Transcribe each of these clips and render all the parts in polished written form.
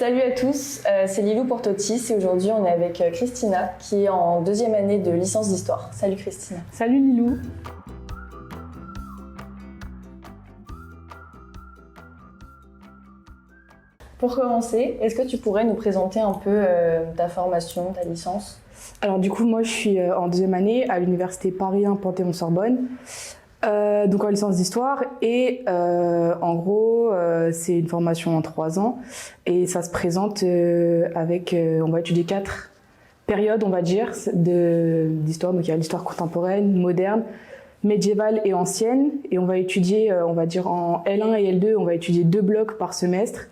Salut à tous, c'est Lilou pour Totis et aujourd'hui on est avec Christina qui est en deuxième année de licence d'histoire. Salut Christina. Salut Lilou. Pour commencer, est-ce que tu pourrais nous présenter un peu ta formation, ta licence ? Alors du coup moi je suis en deuxième année à l'université Paris 1 Panthéon-Sorbonne. Donc en licence d'histoire et en gros c'est une formation en 3 ans et ça se présente avec on va étudier 4 périodes on va dire d'histoire. Donc il y a l'histoire contemporaine, moderne, médiévale et ancienne et on va étudier on va dire en L1 et L2 on va étudier 2 blocs par semestre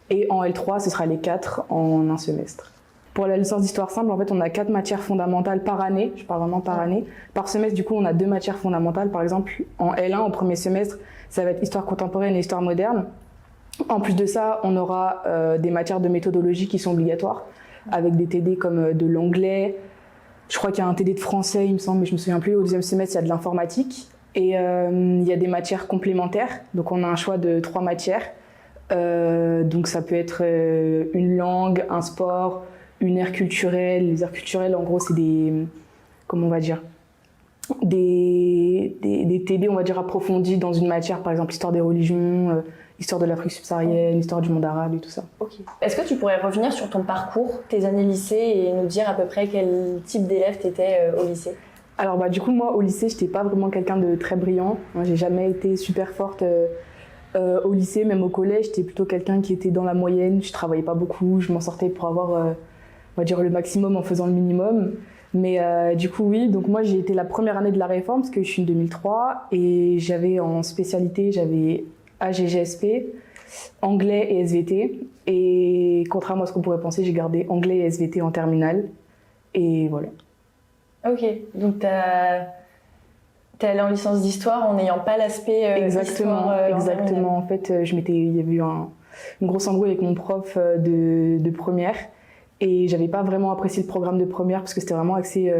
et en L3 ce sera les 4 en un semestre. Pour la licence d'histoire simple, en fait, on a 4 matières fondamentales par année. Je parle vraiment par année. Par semestre, du coup, on a 2 matières fondamentales. Par exemple, en L1, au premier semestre, ça va être histoire contemporaine et histoire moderne. En plus de ça, on aura des matières de méthodologie qui sont obligatoires, avec des TD comme de l'anglais. Je crois qu'il y a un TD de français, il me semble, mais je me souviens plus. Au deuxième semestre, il y a de l'informatique. Et il y a des matières complémentaires. Donc, on a un choix de 3 matières. Donc, ça peut être une langue, un sport, une aire culturelle. Les aires culturelles, en gros, c'est des, comment on va dire, des TD, on va dire, approfondis dans une matière, par exemple, histoire des religions, histoire de l'Afrique subsaharienne, histoire du monde arabe et tout ça. Ok. Est-ce que tu pourrais revenir sur ton parcours, tes années lycée et nous dire à peu près quel type d'élève tu étais au lycée ? Alors, du coup, moi, au lycée, j'étais pas vraiment quelqu'un de très brillant. J'ai jamais été super forte au lycée, même au collège, j'étais plutôt quelqu'un qui était dans la moyenne. Je travaillais pas beaucoup, je m'en sortais pour avoir on va dire le maximum en faisant le minimum. Mais du coup, oui, donc moi j'ai été la première année de la réforme parce que je suis en 2003 et j'avais en spécialité, j'avais AGGSP, anglais et SVT. Et contrairement à ce qu'on pourrait penser, j'ai gardé anglais et SVT en terminale. Et voilà. Ok, donc t'es allée en licence d'histoire en n'ayant pas l'aspect exactement, exactement. En fait, il y avait eu une grosse embrouille avec mon prof de première. Et j'avais pas vraiment apprécié le programme de première parce que c'était vraiment axé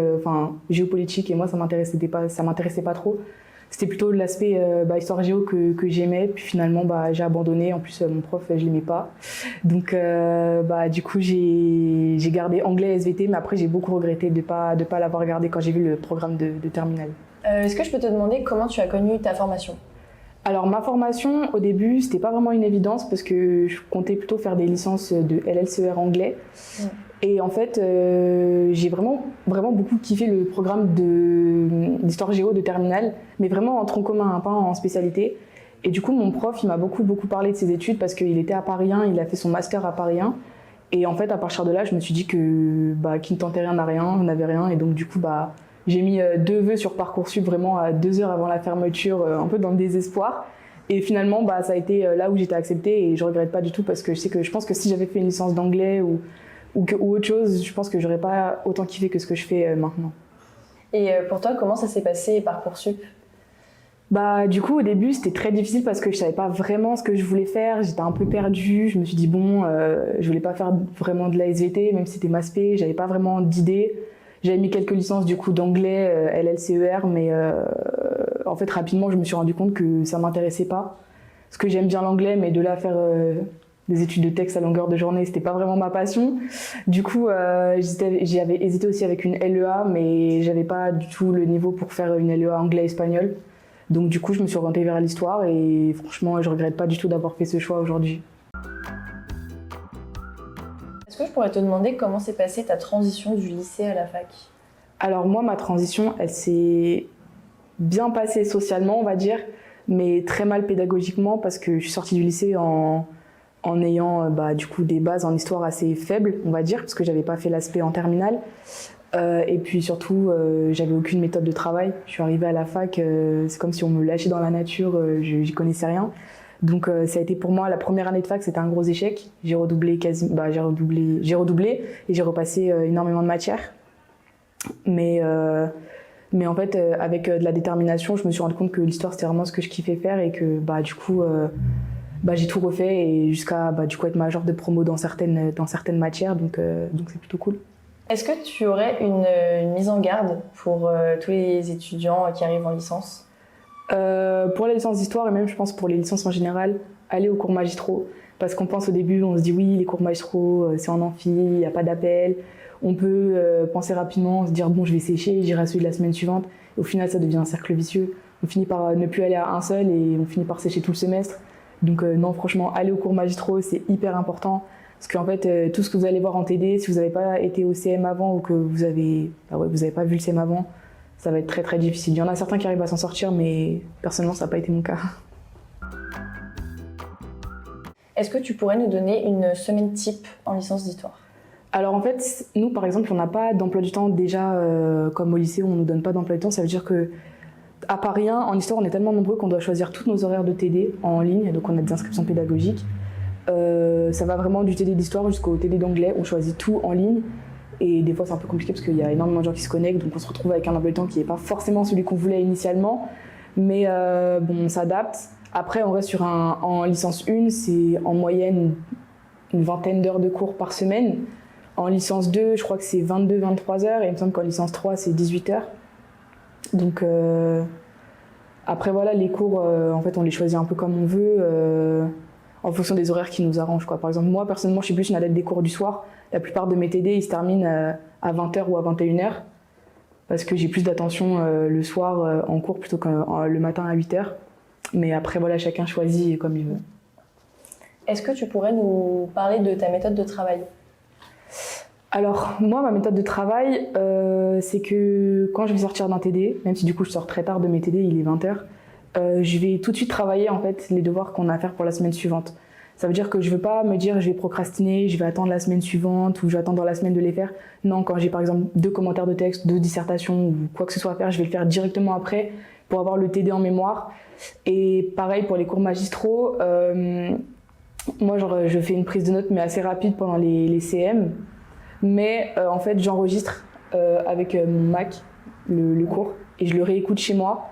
géopolitique et moi ça m'intéressait pas trop. C'était plutôt l'aspect histoire géo que j'aimais, puis finalement j'ai abandonné. En plus mon prof je l'aimais pas. Donc du coup j'ai gardé anglais et SVT, mais après j'ai beaucoup regretté de pas l'avoir gardé quand j'ai vu le programme de terminale. Est-ce que je peux te demander comment tu as connu ta formation ? Alors ma formation au début c'était pas vraiment une évidence parce que je comptais plutôt faire des licences de LLCER anglais. Et en fait j'ai vraiment beaucoup kiffé le programme d'histoire géo de terminale, mais vraiment en tronc commun, pas en spécialité. Et du coup mon prof il m'a beaucoup parlé de ses études parce qu'il était à Paris 1, il a fait son master à Paris 1. Et en fait à partir de là je me suis dit que qui ne tentait rien n'a rien, on n'avait rien, et donc du coup j'ai mis 2 vœux sur Parcoursup vraiment à 2 heures avant la fermeture, un peu dans le désespoir. Et finalement, ça a été là où j'étais acceptée et je regrette pas du tout parce que je pense que si j'avais fait une licence d'anglais ou autre chose, je pense que j'aurais pas autant kiffé que ce que je fais maintenant. Et pour toi, comment ça s'est passé Parcoursup ? Du coup, au début, c'était très difficile parce que je savais pas vraiment ce que je voulais faire. J'étais un peu perdue. Je me suis dit, je voulais pas faire vraiment de la SVT, même si c'était ma spé. J'avais pas vraiment d'idée. J'avais mis quelques licences du coup d'anglais, LLCER, mais en fait rapidement je me suis rendu compte que ça m'intéressait pas. Parce que j'aime bien l'anglais, mais de là faire des études de texte à longueur de journée, c'était pas vraiment ma passion. Du coup, j'avais hésité aussi avec une LEA, mais j'avais pas du tout le niveau pour faire une LEA anglais-espagnol. Donc du coup, je me suis orientée vers l'histoire et franchement, je regrette pas du tout d'avoir fait ce choix aujourd'hui. Est-ce que je pourrais te demander comment s'est passée ta transition du lycée à la fac ? Alors moi, ma transition, elle s'est bien passée socialement, on va dire, mais très mal pédagogiquement parce que je suis sortie du lycée en ayant du coup des bases en histoire assez faibles, on va dire, parce que j'avais pas fait l'aspect en terminale. Et puis surtout, j'avais aucune méthode de travail. Je suis arrivée à la fac, c'est comme si on me lâchait dans la nature, j'y connaissais rien. Donc ça a été pour moi la première année de fac, c'était un gros échec. J'ai redoublé j'ai redoublé et j'ai repassé énormément de matières. Mais en fait avec de la détermination, je me suis rendu compte que l'histoire c'était vraiment ce que je kiffais faire et que du coup j'ai tout refait et jusqu'à du coup être major de promo dans certaines matières, donc c'est plutôt cool. Est-ce que tu aurais une mise en garde pour tous les étudiants qui arrivent en licence ? Pour la licence d'histoire et même je pense pour les licences en général, aller aux cours magistraux. Parce qu'on pense au début, on se dit oui, les cours magistraux, c'est en amphi, il n'y a pas d'appel. On peut penser rapidement, se dire bon, je vais sécher, j'irai à celui de la semaine suivante. Et au final, ça devient un cercle vicieux. On finit par ne plus aller à un seul et on finit par sécher tout le semestre. Donc non, franchement, aller aux cours magistraux, c'est hyper important. Parce qu'en fait, tout ce que vous allez voir en TD, si vous n'avez pas été au CM avant ou que vous avez pas vu le CM avant, ça va être très très difficile. Il y en a certains qui arrivent à s'en sortir, mais personnellement, ça n'a pas été mon cas. Est-ce que tu pourrais nous donner une semaine type en licence d'histoire? Alors en fait, nous par exemple, on n'a pas d'emploi du temps déjà, comme au lycée, on ne nous donne pas d'emploi du temps. Ça veut dire que à Paris 1, en histoire, on est tellement nombreux qu'on doit choisir tous nos horaires de TD en ligne, donc on a des inscriptions pédagogiques. Ça va vraiment du TD d'histoire jusqu'au TD d'anglais, on choisit tout en ligne. Et des fois, c'est un peu compliqué parce qu'il y a énormément de gens qui se connectent, donc on se retrouve avec un emploi du temps qui n'est pas forcément celui qu'on voulait initialement. Mais bon, on s'adapte. Après, on reste en licence 1, c'est en moyenne une vingtaine d'heures de cours par semaine. En licence 2, je crois que c'est 22-23 heures, et il me semble qu'en licence 3, c'est 18 heures. Donc après, voilà, les cours, en fait, on les choisit un peu comme on veut, en fonction des horaires qui nous arrangent, quoi. Par exemple, moi, personnellement, je suis plus une adepte des cours du soir. La plupart de mes TD, ils se terminent à 20 heures ou à 21 heures, parce que j'ai plus d'attention le soir en cours plutôt que le matin à 8 heures. Mais après, voilà, chacun choisit comme il veut. Est-ce que tu pourrais nous parler de ta méthode de travail? Alors, moi, ma méthode de travail, c'est que quand je vais sortir d'un TD, même si du coup je sors très tard de mes TD, il est 20h, je vais tout de suite travailler en fait les devoirs qu'on a à faire pour la semaine suivante. Ça veut dire que je ne veux pas me dire je vais procrastiner, je vais attendre la semaine suivante ou je vais attendre la semaine de les faire. Non, quand j'ai par exemple 2 commentaires de texte, 2 dissertations ou quoi que ce soit à faire, je vais le faire directement après pour avoir le TD en mémoire. Et pareil pour les cours magistraux, moi je fais une prise de notes mais assez rapide pendant les CM. Mais en fait, j'enregistre avec mon Mac le cours et je le réécoute chez moi.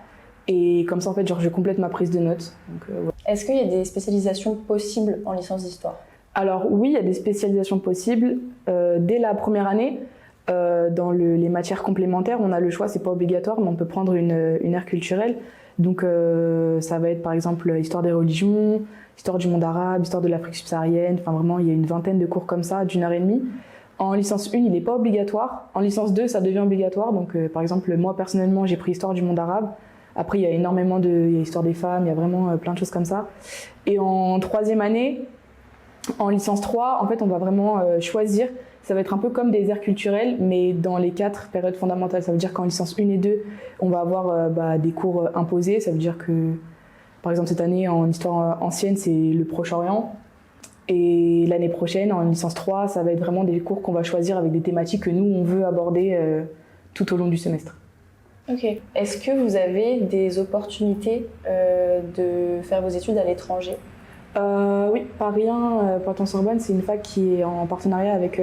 Et comme ça, en fait, je complète ma prise de notes. Ouais. Est-ce qu'il y a des spécialisations possibles en licence d'histoire? Alors oui, il y a des spécialisations possibles. Dès la première année, dans les matières complémentaires, on a le choix, c'est pas obligatoire, mais on peut prendre une aire culturelle. Donc ça va être par exemple histoire des religions, histoire du monde arabe, histoire de l'Afrique subsaharienne. Enfin vraiment, il y a une vingtaine de cours comme ça, d'1h30. En licence 1, il n'est pas obligatoire. En licence 2, ça devient obligatoire. Donc, par exemple, moi, personnellement, j'ai pris histoire du monde arabe. Après, il y a énormément il y a histoire des femmes, il y a vraiment plein de choses comme ça. Et en 3e année, en licence 3, en fait, on va vraiment choisir. Ça va être un peu comme des aires culturelles, mais dans les 4 périodes fondamentales. Ça veut dire qu'en licence 1 et 2, on va avoir des cours imposés. Ça veut dire que, par exemple, cette année, en histoire ancienne, c'est le Proche-Orient. Et l'année prochaine, en licence 3, ça va être vraiment des cours qu'on va choisir avec des thématiques que nous, on veut aborder tout au long du semestre. Ok. Est-ce que vous avez des opportunités de faire vos études à l'étranger? Oui, Paris 1, Panthéon-Sorbonne, c'est une fac qui est en partenariat avec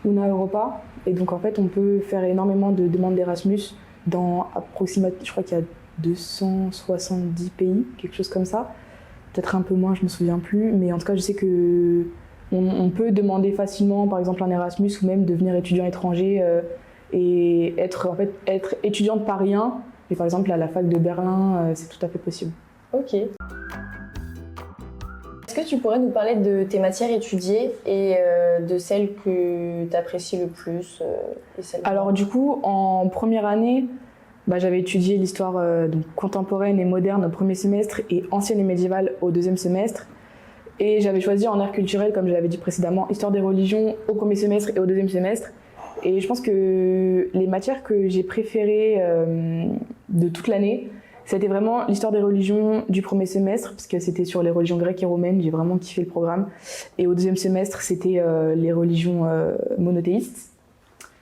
Una Europa. Et donc, en fait, on peut faire énormément de demandes d'Erasmus dans approximativement, je crois qu'il y a 270 pays, quelque chose comme ça. Peut-être un peu moins, je me souviens plus, mais en tout cas, je sais que on peut demander facilement, par exemple, un Erasmus ou même devenir étudiant étranger et être étudiant de Paris 1. Et par exemple, à la fac de Berlin, c'est tout à fait possible. Ok. Est-ce que tu pourrais nous parler de tes matières étudiées et de celles que tu apprécies le plus et celles Alors du coup, en première année, j'avais étudié l'histoire donc contemporaine et moderne au premier semestre et ancienne et médiévale au 2e semestre. Et j'avais choisi en aire culturelle, comme je l'avais dit précédemment, histoire des religions au premier semestre et au 2e semestre. Et je pense que les matières que j'ai préférées de toute l'année, c'était vraiment l'histoire des religions du premier semestre, parce que c'était sur les religions grecques et romaines, j'ai vraiment kiffé le programme. Et au 2e semestre, c'était les religions monothéistes.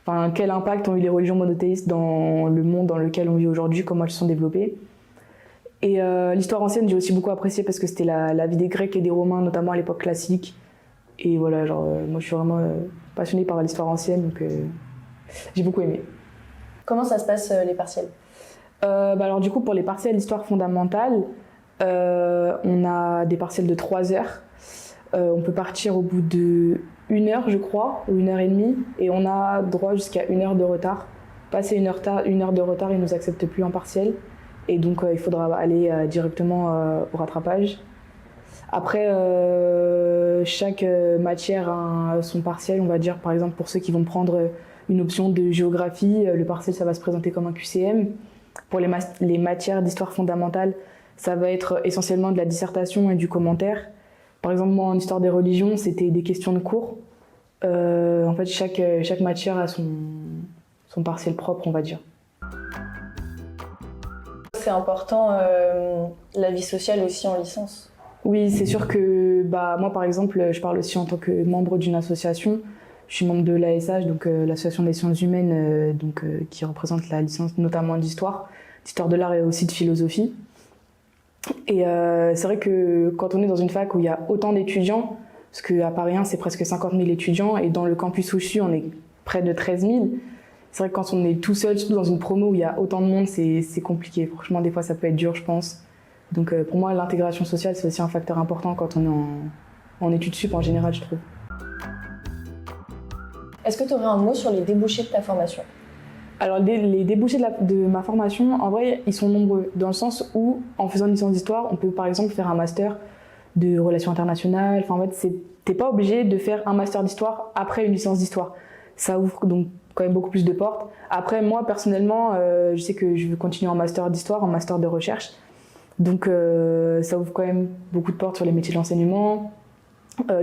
Enfin, quel impact ont eu les religions monothéistes dans le monde dans lequel on vit aujourd'hui, comment elles se sont développées. Et l'histoire ancienne, j'ai aussi beaucoup apprécié parce que c'était la vie des Grecs et des Romains, notamment à l'époque classique. Et voilà, moi je suis vraiment passionnée par l'histoire ancienne, donc j'ai beaucoup aimé. Comment ça se passe les partiels? Alors du coup, pour les partiels d'histoire fondamentale, on a des partiels de 3 heures. On peut partir au bout de 1 heure, je crois, ou 1h30, et on a droit jusqu'à 1 heure de retard. Passer 1 heure de retard, ils ne nous acceptent plus en partiel, et donc il faudra aller directement au rattrapage. Après, chaque matière a son partiel, on va dire. Par exemple, pour ceux qui vont prendre une option de géographie, le partiel, ça va se présenter comme un QCM. Pour les matières d'histoire fondamentale, ça va être essentiellement de la dissertation et du commentaire. Par exemple, moi, en histoire des religions, c'était des questions de cours. En fait, chaque matière a son partiel propre, on va dire. C'est important, la vie sociale aussi en licence. Oui, c'est sûr que moi, par exemple, je parle aussi en tant que membre d'une association. Je suis membre de l'ASH, donc l'association des sciences humaines, qui représente la licence notamment d'histoire de l'art et aussi de philosophie. Et c'est vrai que quand on est dans une fac où il y a autant d'étudiants, parce qu'à Paris 1, c'est presque 50 000 étudiants, et dans le campus où je suis, on est près de 13 000. C'est vrai que quand on est tout seul, surtout dans une promo où il y a autant de monde, c'est compliqué. Franchement, des fois, ça peut être dur, je pense. Donc pour moi, l'intégration sociale, c'est aussi un facteur important quand on est en études sup en général, je trouve. Est-ce que tu aurais un mot sur les débouchés de ta formation? Alors les débouchés de ma formation, en vrai, ils sont nombreux, dans le sens où, en faisant une licence d'histoire, on peut par exemple faire un master de relations internationales. Enfin, en fait, t'es pas obligé de faire un master d'histoire après une licence d'histoire. Ça ouvre donc quand même beaucoup plus de portes. Après, moi, personnellement, je sais que je veux continuer en master d'histoire, en master de recherche. Donc ça ouvre quand même beaucoup de portes sur les métiers de l'enseignement,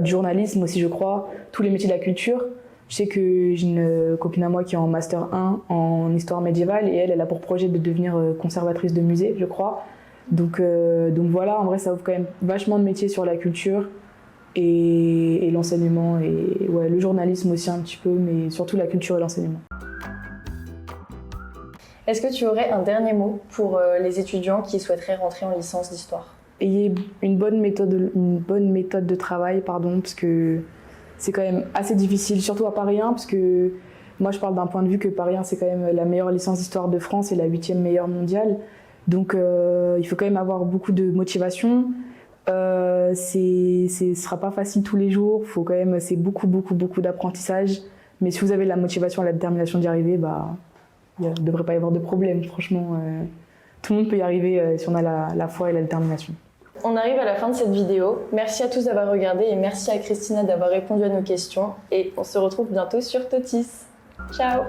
du journalisme aussi, je crois, tous les métiers de la culture. Je sais que j'ai une copine à moi qui est en master 1 en histoire médiévale et elle a pour projet de devenir conservatrice de musée, je crois. Donc voilà, en vrai, ça ouvre quand même vachement de métiers sur la culture et l'enseignement et ouais, le journalisme aussi un petit peu, mais surtout la culture et l'enseignement. Est-ce que tu aurais un dernier mot pour les étudiants qui souhaiteraient rentrer en licence d'histoire? Ayez une bonne méthode de travail, parce que c'est quand même assez difficile, surtout à Paris 1, parce que moi je parle d'un point de vue que Paris 1 c'est quand même la meilleure licence d'histoire de France et la 8e meilleure mondiale. Donc il faut quand même avoir beaucoup de motivation. Ce sera pas facile tous les jours, c'est beaucoup d'apprentissage. Mais si vous avez la motivation et la détermination d'y arriver, il ne devrait pas y avoir de problème. Franchement, tout le monde peut y arriver si on a la foi et la détermination. On arrive à la fin de cette vidéo. Merci à tous d'avoir regardé et merci à Christina d'avoir répondu à nos questions. Et on se retrouve bientôt sur Totis. Ciao!